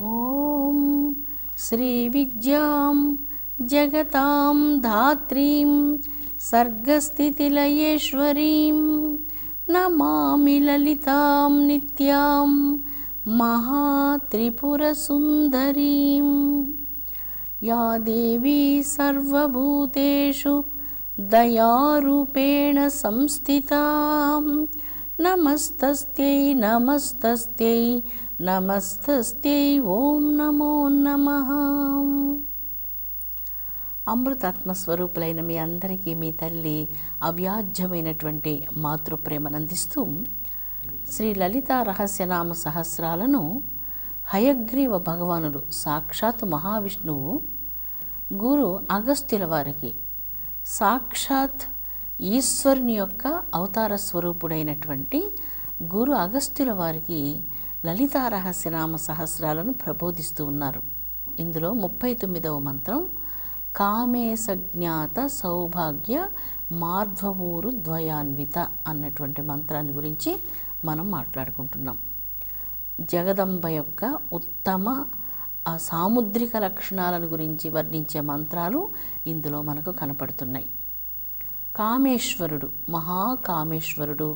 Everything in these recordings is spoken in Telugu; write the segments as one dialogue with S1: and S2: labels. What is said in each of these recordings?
S1: ఓం శ్రీ విద్యాం జగతాం ధాత్రీం సర్గస్థితిలయేశ్వరీం నమామి లలితాం నిత్యాం మహాత్రిపురసుందరీం యా దేవీ సర్వభూతేషు దయారూపేణ సంస్థితా నమస్తస్యై నమస్తస్యై నమస్తస్యై ఓం నమో నమః. అమృతాత్మస్వరూపులైన మీ అందరికీ మీ తల్లి అవ్యాజ్యమైనటువంటి మాతృప్రేమనందిస్తూ శ్రీ లలితా రహస్యనామ సహస్రాలను హయగ్రీవ భగవానుడు సాక్షాత్ మహావిష్ణువు గురు అగస్త్యుల వారికి సాక్షాత్ ఈశ్వరుని యొక్క అవతార స్వరూపుడైనటువంటి గురు అగస్త్యుల వారికి లలితా రహస్యనామ సహస్రాలను ప్రబోధిస్తూ ఉన్నారు. ఇందులో 39వ మంత్రం కామేశజ్ఞాత సౌభాగ్య మార్ధ్వమూరు ద్వయాన్విత అన్నటువంటి మంత్రాన్ని గురించి మనం మాట్లాడుకుంటున్నాం. జగదంబ యొక్క ఉత్తమ సాముద్రిక లక్షణాలను గురించి వర్ణించే మంత్రాలు ఇందులో మనకు కనపడుతున్నాయి. కామేశ్వరుడు, మహాకామేశ్వరుడు,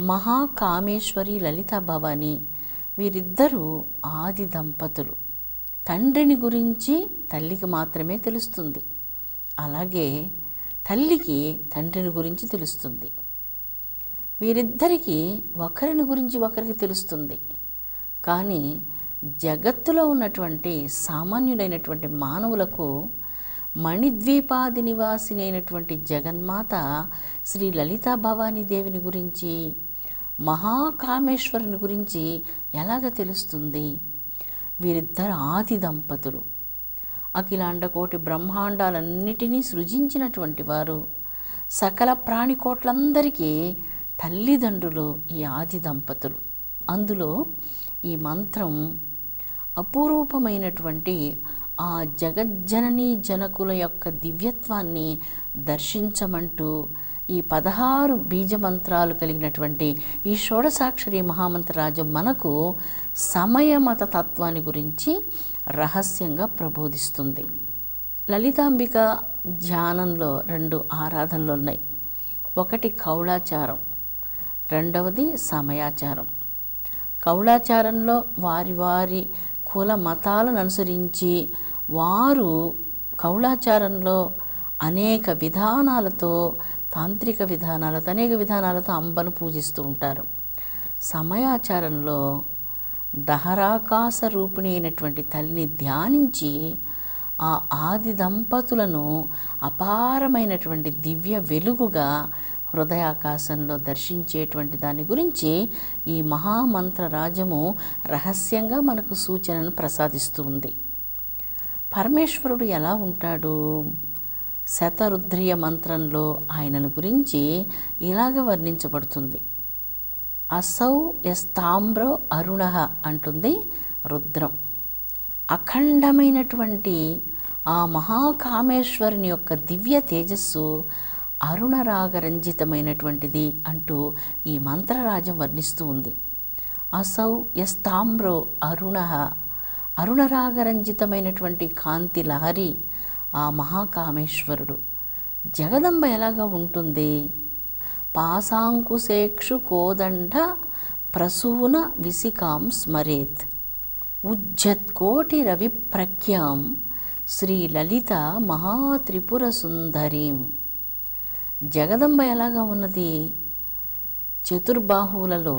S1: మహాకామేశ్వరి లలిత భవాని, వీరిద్దరూ ఆది దంపతులు. తండ్రిని గురించి తల్లికి మాత్రమే తెలుస్తుంది, అలాగే తల్లికి తండ్రిని గురించి తెలుస్తుంది. వీరిద్దరికీ ఒకరిని గురించి ఒకరికి తెలుస్తుంది. కానీ జగత్తులో ఉన్నటువంటి సామాన్యులైనటువంటి మానవులకు మణిద్వీపాది నివాసిని అయినటువంటి జగన్మాత శ్రీ లలితా భవానీ దేవిని గురించి, మహాకామేశ్వరుని గురించి ఎలాగ తెలుస్తుంది? వీరిద్దరు ఆది దంపతులు. అఖిలాండ కోటి బ్రహ్మాండాలన్నిటినీ సృజించినటువంటి వారు, సకల ప్రాణికోట్లందరికీ తల్లిదండ్రులు ఈ ఆది దంపతులు. అందులో ఈ మంత్రం అపురూపమైనటువంటి ఆ జగజ్జననీ జనకుల యొక్క దివ్యత్వాన్ని దర్శించమంటూ ఈ 16 బీజమంత్రాలు కలిగినటువంటి ఈ షోడశాక్షరి మహామంత్రరాజం మనకు సమయమత తత్వాన్ని గురించి రహస్యంగా ప్రబోధిస్తుంది. లలితాంబిక ధ్యానంలో 2 ఆరాధనలు ఉన్నాయి. ఒకటి కౌళాచారం, రెండవది సమయాచారం. కౌళాచారంలో వారి వారి కుల మతాలను అనుసరించి వారు కౌళాచారంలో అనేక విధానాలతో, తాంత్రిక విధానాలతో, అనేక విధానాలతో అంబను పూజిస్తూ ఉంటారు. సమయాచారంలో దహరాకాశ రూపిణి అయినటువంటి తల్లిని ధ్యానించి ఆ ఆది దంపతులను అపారమైనటువంటి దివ్య వెలుగుగా హృదయాకాశంలో దర్శించేటువంటి దాని గురించి ఈ మహామంత్ర రాజము రహస్యంగా మనకు సూచనను ప్రసాదిస్తూ ఉంది. పరమేశ్వరుడు ఎలా ఉంటాడు? శతరుద్రియ మంత్రంలో ఆయనను గురించి ఇలాగ వర్ణించబడుతుంది. అసౌ యస్తామ్రో అరుణః అంటుంది రుద్రం. అఖండమైనటువంటి ఆ మహాకామేశ్వరుని యొక్క దివ్య తేజస్సు అరుణరాగరంజితమైనటువంటిది అంటూ ఈ మంత్రరాజం వర్ణిస్తూ ఉంది. అసౌ యస్తామ్రో అరుణః, అరుణరాగరంజితమైనటువంటి కాంతి లహరి ఆ మహాకామేశ్వరుడు. జగదంబ ఎలాగా ఉంటుంది? పాశాంకుశేక్షు కోదండ ప్రసూన విసికాం స్మరేత్ ఉజ్జత్కోటి రవిప్రఖ్యాం శ్రీ లలిత మహాత్రిపుర సుందరీం. జగదంబ ఎలాగా ఉన్నది? చతుర్బాహువులలో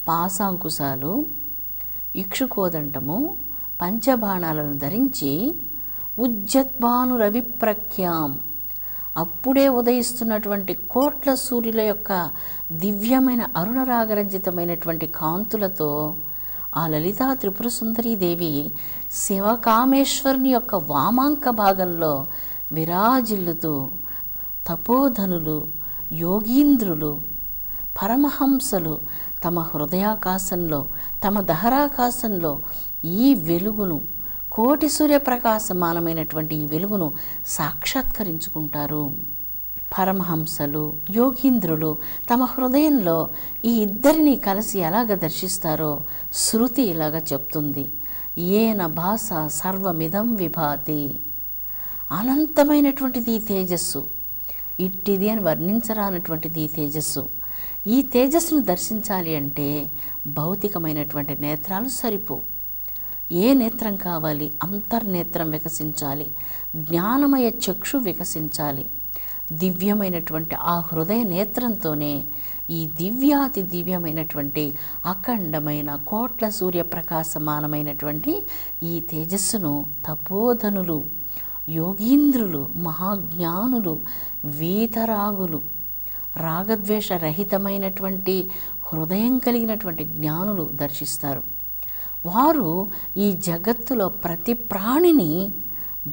S1: పాశాంకుశాలు, ఇక్షుకోదండము, పంచబాణాలను ధరించి ఉజ్జద్భాను రవిప్రఖ్యాం, అప్పుడే ఉదయిస్తున్నటువంటి కోట్ల సూర్యుల యొక్క దివ్యమైన అరుణరాగరంజితమైనటువంటి కాంతులతో ఆ లలితా త్రిపుర సుందరీదేవి శివకామేశ్వరుని యొక్క వామాంక భాగంలో విరాజిల్లుతూ తపోధనులు, యోగీంద్రులు, పరమహంసలు తమ హృదయాకాశంలో, తమ దహరాకాశంలో ఈ వెలుగును, కోటి సూర్యప్రకాశమానమైనటువంటి ఈ వెలుగును సాక్షాత్కరించుకుంటారు. పరమహంసలు, యోగీంద్రులు తమ హృదయంలో ఈ ఇద్దరిని కలిసి ఎలాగ దర్శిస్తారో శృతి ఇలాగ చెప్తుంది. ఏన భాష సర్వమిదం విభాతి. అనంతమైనటువంటిది ఈ తేజస్సు, ఇట్టిది అని వర్ణించరానటువంటిది ఈ తేజస్సు. ఈ తేజస్సును దర్శించాలి అంటే భౌతికమైనటువంటి నేత్రాలు సరిపో. ఏ నేత్రం కావాలి? అంతర్నేత్రం వికసించాలి, జ్ఞానమయ చక్షు వికసించాలి. దివ్యమైనటువంటి ఆ హృదయ నేత్రంతోనే ఈ దివ్యాతి దివ్యమైనటువంటి అఖండమైన కోట్ల సూర్యప్రకాశమానమైనటువంటి ఈ తేజస్సును తపోధనులు, యోగీంద్రులు, మహాజ్ఞానులు, వీతరాగులు, రాగద్వేష రహితమైనటువంటి హృదయం కలిగినటువంటి జ్ఞానులు దర్శిస్తారు. వారు ఈ జగత్తులో ప్రతి ప్రాణిని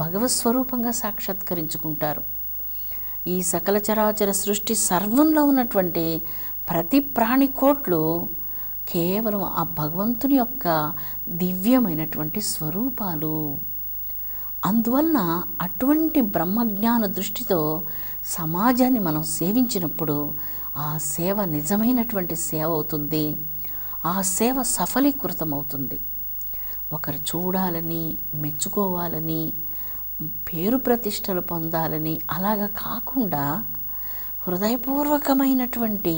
S1: భగవత్ స్వరూపంగా సాక్షాత్కరించుకుంటారు. ఈ సకల చరాచర సృష్టి సర్వంలో ఉన్నటువంటి ప్రతి ప్రాణి కోట్లు కేవలం ఆ భగవంతుని యొక్క దివ్యమైనటువంటి స్వరూపాలు. అందువలన అటువంటి బ్రహ్మజ్ఞాన దృష్టితో సమాజాన్ని మనం సేవించినప్పుడు ఆ సేవ నిజమైనటువంటి సేవ అవుతుంది. ఆ సేవ సఫలీకృతమవుతుంది. ఒకరు చూడాలని, మెచ్చుకోవాలని, పేరు ప్రతిష్టలు పొందాలని అలాగా కాకుండా హృదయపూర్వకమైనటువంటి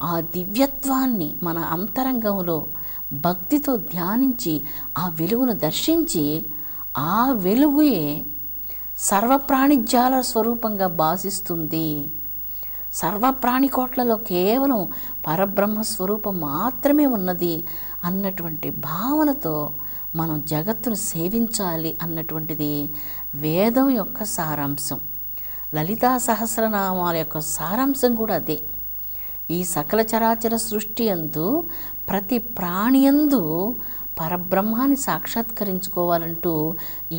S1: ఆ దివ్యత్వాన్ని మన అంతరంగంలో భక్తితో ధ్యానించి ఆ వెలుగును దర్శించి ఆ వెలుగుయే సర్వప్రాణిజాల స్వరూపంగా భాసిస్తుంది. సర్వప్రాణికోట్లలో కేవలం పరబ్రహ్మ స్వరూపం మాత్రమే ఉన్నది అన్నటువంటి భావనతో మనం జగత్తును సేవించాలి అన్నటువంటిది వేదం యొక్క సారాంశం. లలితా సహస్రనామాల యొక్క సారాంశం కూడా అదే. ఈ సకల చరాచర సృష్టి యందు ప్రతి ప్రాణియందు పరబ్రహ్మాన్ని సాక్షాత్కరించుకోవాలంటూ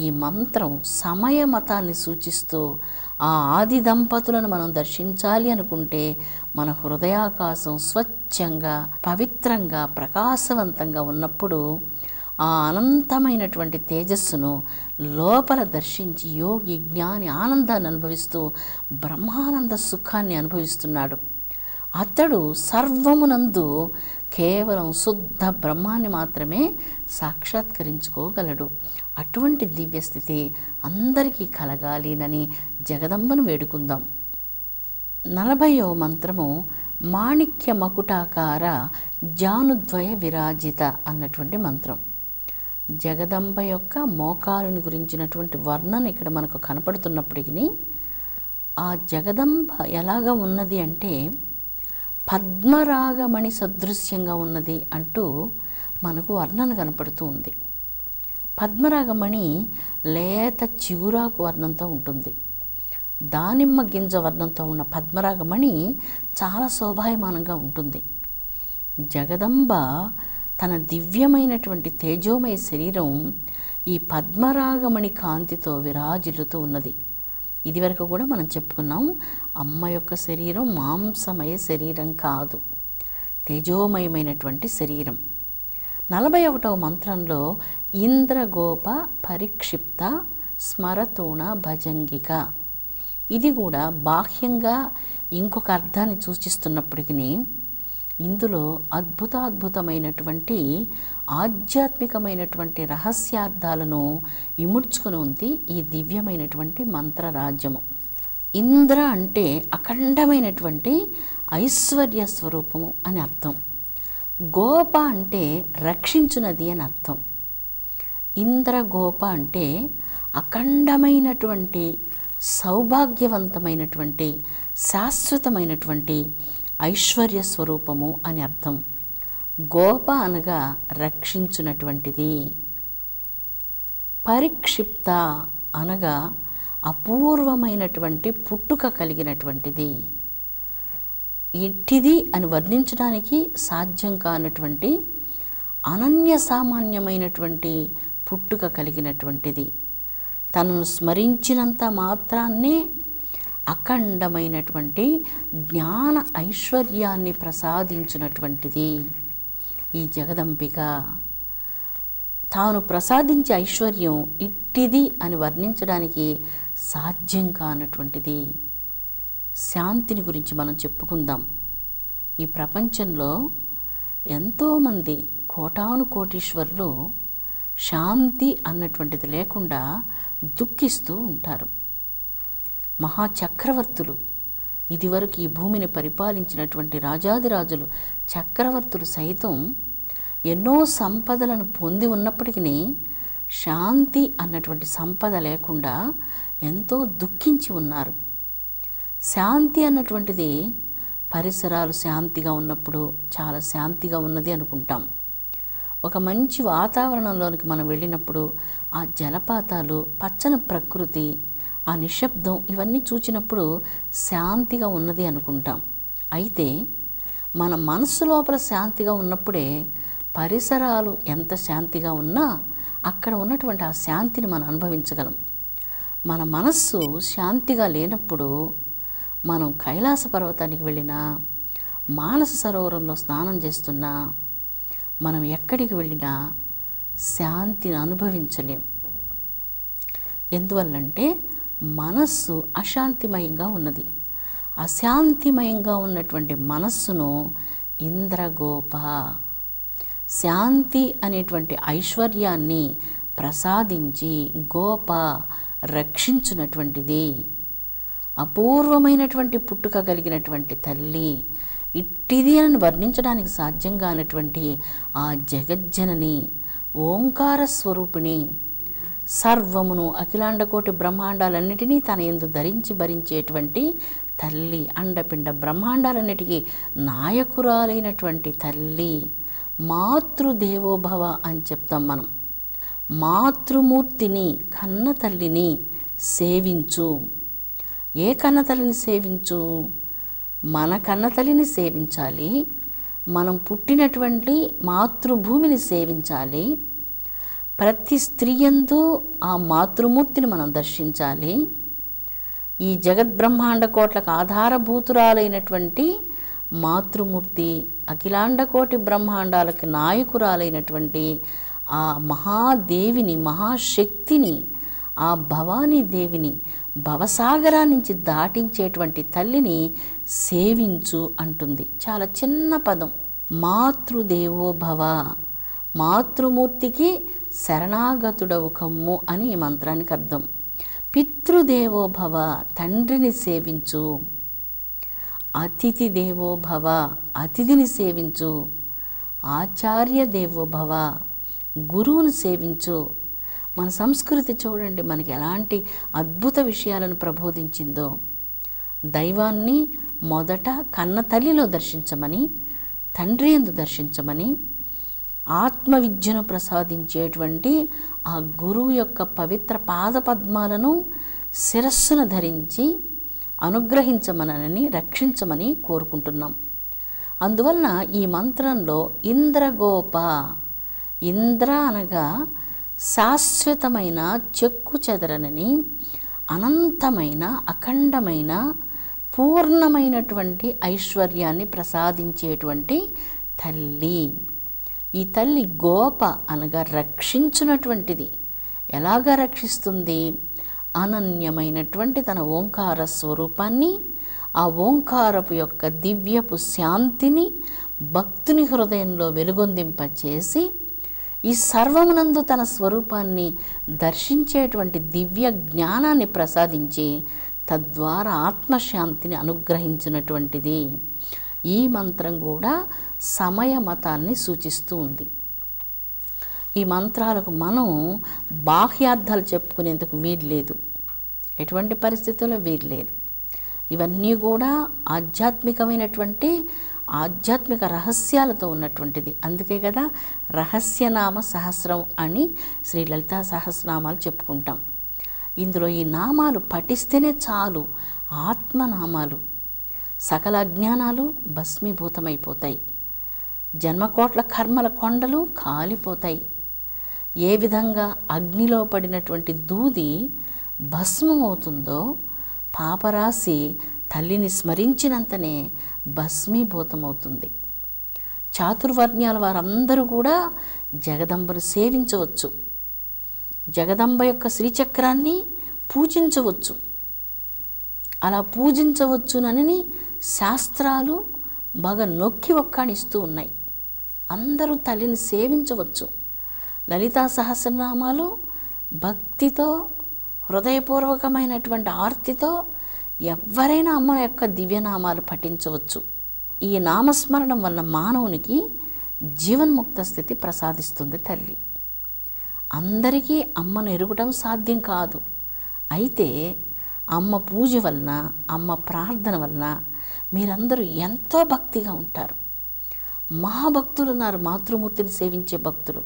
S1: ఈ మంత్రం సమయ మతాన్ని సూచిస్తూ ఆ ఆది దంపతులను మనం దర్శించాలి అనుకుంటే మన హృదయాకాశం స్వచ్ఛంగా, పవిత్రంగా, ప్రకాశవంతంగా ఉన్నప్పుడు ఆ అనంతమైనటువంటి తేజస్సును లోపల దర్శించి యోగి, జ్ఞాని ఆనందాన్ని అనుభవిస్తూ బ్రహ్మానంద సుఖాన్ని అనుభవిస్తున్నాడు. అతడు సర్వమునందు కేవలం శుద్ధ బ్రహ్మాన్ని మాత్రమే సాక్షాత్కరించుకోగలడు. అటువంటి దివ్యస్థితి అందరికీ కలగాలినని జగదంబను వేడుకుందాం. 40వ మంత్రము మాణిక్య మకుటాకార జానుద్వయ విరాజిత అన్నటువంటి మంత్రం. జగదంబ యొక్క మోకాలుని గురించినటువంటి వర్ణన ఇక్కడ మనకు కనపడుతున్నప్పటికీ ఆ జగదంబ ఎలాగా ఉన్నది అంటే పద్మరాగమణి సదృశ్యంగా ఉన్నది అంటూ మనకు వర్ణన కనపడుతూ ఉంది. పద్మరాగమణి లేత చిగురాకు వర్ణంతో ఉంటుంది. దానిమ్మ గింజ వర్ణంతో ఉన్న పద్మరాగమణి చాలా శోభాయమానంగా ఉంటుంది. జగదంబ తన దివ్యమైనటువంటి తేజోమయ శరీరం ఈ పద్మరాగమణి కాంతితో విరాజిల్లుతూ ఉన్నది. ఇదివరకు కూడా మనం చెప్పుకున్నాం, అమ్మ యొక్క శరీరం మాంసమయ శరీరం కాదు, తేజోమయమైనటువంటి శరీరం. 41వ మంత్రంలో ఇంద్రగోప పరిక్షిప్త స్మరతూణ భజంగిక, ఇది కూడా బాహ్యంగా ఇంకొక అర్థాన్ని సూచిస్తున్నప్పటికీ ఇందులో అద్భుతాద్భుతమైనటువంటి ఆధ్యాత్మికమైనటువంటి రహస్యార్థాలను ఇముడ్చుకుని ఉంది ఈ దివ్యమైనటువంటి మంత్రరాజ్యము. ఇంద్ర అంటే అఖండమైనటువంటి ఐశ్వర్య స్వరూపము అని అర్థం. గోప అంటే రక్షించునది అని అర్థం. ఇంద్రగోప అంటే అఖండమైనటువంటి సౌభాగ్యవంతమైనటువంటి శాశ్వతమైనటువంటి ఐశ్వర్య స్వరూపము అని అర్థం. గోప అనగా రక్షించునటువంటిది. పరిక్షిప్త అనగా అపూర్వమైనటువంటి పుట్టుక కలిగినటువంటిది. ఇట్టిది అని వర్ణించడానికి సాధ్యం కానటువంటి అనన్య సామాన్యమైనటువంటి పుట్టుక కలిగినటువంటిది. తనను స్మరించినంత మాత్రాన్నే అఖండమైనటువంటి జ్ఞాన ఐశ్వర్యాన్ని ప్రసాదించినటువంటిది ఈ జగదంబిక. తాను ప్రసాదించే ఐశ్వర్యం ఇట్టిది అని వర్ణించడానికి సాధ్యం కానటువంటిది. శాంతిని గురించి మనం చెప్పుకుందాం. ఈ ప్రపంచంలో ఎంతోమంది కోటాను కోటీశ్వరులు శాంతి అన్నటువంటిది లేకుండా దుఃఖిస్తూ ఉంటారు. మహాచక్రవర్తులు, ఇదివరకు ఈ భూమిని పరిపాలించినటువంటి రాజాదిరాజులు, చక్రవర్తులు సైతం ఎన్నో సంపదలను పొంది ఉన్నప్పటికీ శాంతి అన్నటువంటి సంపద లేకుండా ఎంతో దుఃఖించి ఉన్నారు. శాంతి అన్నటువంటిది పరిసరాలు శాంతిగా ఉన్నప్పుడు చాలా శాంతిగా ఉన్నది అనుకుంటాం. ఒక మంచి వాతావరణంలోనికి మనం వెళ్ళినప్పుడు ఆ జలపాతాలు, పచ్చని ప్రకృతి, ఆ నిశ్శబ్దం ఇవన్నీ చూచినప్పుడు శాంతిగా ఉన్నది అనుకుంటాం. అయితే మన మనస్సు లోపల శాంతిగా ఉన్నప్పుడే పరిసరాలు ఎంత శాంతిగా ఉన్నా అక్కడ ఉన్నటువంటి ఆ శాంతిని మనం అనుభవించగలం. మన మనస్సు శాంతిగా లేనప్పుడు మనం కైలాస పర్వతానికి వెళ్ళినా, మానస సరోవరంలో స్నానం చేస్తున్నా, మనం ఎక్కడికి వెళ్ళినా శాంతిని అనుభవించలేం. ఎందువల్లంటే మనస్సు అశాంతిమయంగా ఉన్నది. అశాంతిమయంగా ఉన్నటువంటి మనస్సును ఇంద్రగోప, శాంతి అనేటువంటి ఐశ్వర్యాన్ని ప్రసాదించి గోప రక్షించునటువంటిది, అపూర్వమైనటువంటి పుట్టుక కలిగినటువంటి తల్లి, ఇట్టిది అని వర్ణించడానికి సాధ్యం కానటువంటి ఆ జగజ్జనని, ఓంకార స్వరూపిణి, సర్వమును అఖిలాండకోటి బ్రహ్మాండాలన్నిటినీ తన యందు ధరించి భరించేటువంటి తల్లి, అండపిండ బ్రహ్మాండాలన్నిటికీ నాయకురాలైనటువంటి తల్లి, మాతృదేవోభవ అని చెప్తాం మనం. మాతృమూర్తిని, కన్న తల్లిని సేవించు. ఏ కన్న తల్లిని సేవించు? మన కన్న తల్లిని సేవించాలి. మనం పుట్టినటువంటి మాతృభూమిని సేవించాలి. ప్రతి స్త్రీ యందు ఆ మాతృమూర్తిని మనం దర్శించాలి. ఈ జగద్బ్రహ్మాండ కోట్లకు ఆధారభూతురాలైనటువంటి మాతృమూర్తి, అఖిలాండకోటి బ్రహ్మాండాలకు నాయకురాలైనటువంటి ఆ మహాదేవిని, మహాశక్తిని, ఆ భవానీదేవిని, భవసాగరా నుంచి దాటించేటువంటి తల్లిని సేవించు అంటుంది. చాలా చిన్న పదం, మాతృదేవోభవ, మాతృమూర్తికి శరణాగతుడవు కమ్ము అని ఈ మంత్రానికి అర్థం. పితృదేవోభవ, తండ్రిని సేవించు. అతిథి దేవోభవ, అతిథిని సేవించు. ఆచార్య దేవోభవ, గురువును సేవించు. మన సంస్కృతి చూడండి, మనకి ఎలాంటి అద్భుత విషయాలను ప్రబోధించిందో. దైవాన్ని మొదట కన్న తల్లిలో దర్శించమని, తండ్రి యందు దర్శించమని, ఆత్మవిద్యను ప్రసాదించేటువంటి ఆ గురువు యొక్క పవిత్ర పాదపద్మాలను శిరస్సును ధరించి అనుగ్రహించమనని, రక్షించమని కోరుకుంటున్నాం. అందువలన ఈ మంత్రంలో ఇంద్రగోప, ఇంద్ర అనగా శాశ్వతమైన, చెక్కు చెదరనని, అనంతమైన, అఖండమైన, పూర్ణమైనటువంటి ఐశ్వర్యాన్ని ప్రసాదించేటువంటి తల్లి. ఈ తల్లి గోప అనగా రక్షించునటువంటిది. ఎలాగా రక్షిస్తుంది? అనన్యమైనటువంటి తన ఓంకార స్వరూపాన్ని, ఆ ఓంకారపు యొక్క దివ్యపు శాంతిని భక్తుని హృదయంలో వెలుగొందింపచేసి ఈ సర్వమునందు తన స్వరూపాన్ని దర్శించేటువంటి దివ్య జ్ఞానాన్ని ప్రసాదించి తద్వారా ఆత్మశాంతిని అనుగ్రహించినటువంటిది. ఈ మంత్రం కూడా సమయ మతాన్ని సూచిస్తూ ఉంది. ఈ మంత్రాలకు మనం బాహ్యార్థాలు చెప్పుకునేందుకు వీల్లేదు, ఎటువంటి పరిస్థితుల్లో వీల్లేదు. ఇవన్నీ కూడా ఆధ్యాత్మిక రహస్యాలతో ఉన్నటువంటిది. అందుకే కదా రహస్యనామ సహస్రం అని శ్రీ లలితా సహస్రనామాలు చెప్పుకుంటాం. ఇందులో ఈ నామాలు పఠిస్తేనే చాలు, ఆత్మనామాలు, సకల అజ్ఞానాలు భస్మీభూతమైపోతాయి, జన్మకోట్ల కర్మల కొండలు కాలిపోతాయి. ఏ విధంగా అగ్నిలో పడినటువంటి దూది భస్మం అవుతుందో, పాపరాశి తల్లిని స్మరించినంతనే భస్మీభూతమవుతుంది. చాతుర్వర్ణ్యాల వారందరూ కూడా జగదంబను సేవించవచ్చు, జగదంబ యొక్క శ్రీచక్రాన్ని పూజించవచ్చు. అలా పూజించవచ్చునని శాస్త్రాలు బాగా నొక్కి ఒక్కాణిస్తూ ఉన్నాయి. అందరూ తల్లిని సేవించవచ్చు. లలితా సహస్రనామాలు భక్తితో, హృదయపూర్వకమైనటువంటి ఆర్తితో ఎవరైనా అమ్మ యొక్క దివ్యనామాలు పఠించవచ్చు. ఈ నామస్మరణం వల్ల మానవునికి జీవన్ముక్త స్థితి ప్రసాదిస్తుంది తల్లి. అందరికీ అమ్మను ఎరుగటం సాధ్యం కాదు. అయితే అమ్మ పూజ వలన, అమ్మ ప్రార్థన వలన మీరందరూ ఎంతో భక్తిగా ఉంటారు. మహాభక్తులు ఉన్నారు, మాతృమూర్తిని సేవించే భక్తులు.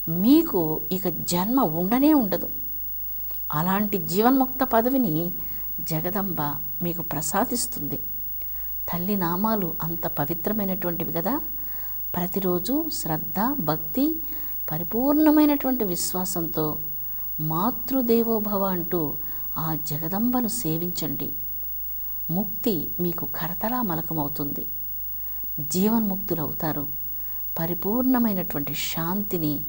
S1: మీకు ఇక జన్మ ఉండనే ఉండదు. అలాంటి జీవన్ముక్త పదవిని జగదంబ మీకు ప్రసాదిస్తుంది. తల్లి నామాలు అంత పవిత్రమైనటువంటివి కదా. ప్రతిరోజు శ్రద్ధ, భక్తి, పరిపూర్ణమైనటువంటి విశ్వాసంతో మాతృదేవోభవ అంటూ ఆ జగదంబను సేవించండి. ముక్తి మీకు కరతలా మలకమవుతుంది. జీవన్ముక్తులవుతారు. పరిపూర్ణమైనటువంటి శాంతిని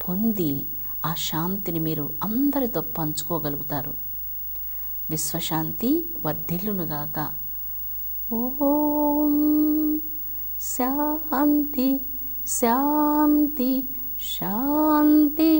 S1: పొంది ఆ శాంతిని మీరు అందరితో పంచుకోగలుగుతారు. విశ్వశాంతి వర్ధిల్లునుగాక. ఓం శాంతి శాంతి శాంతి.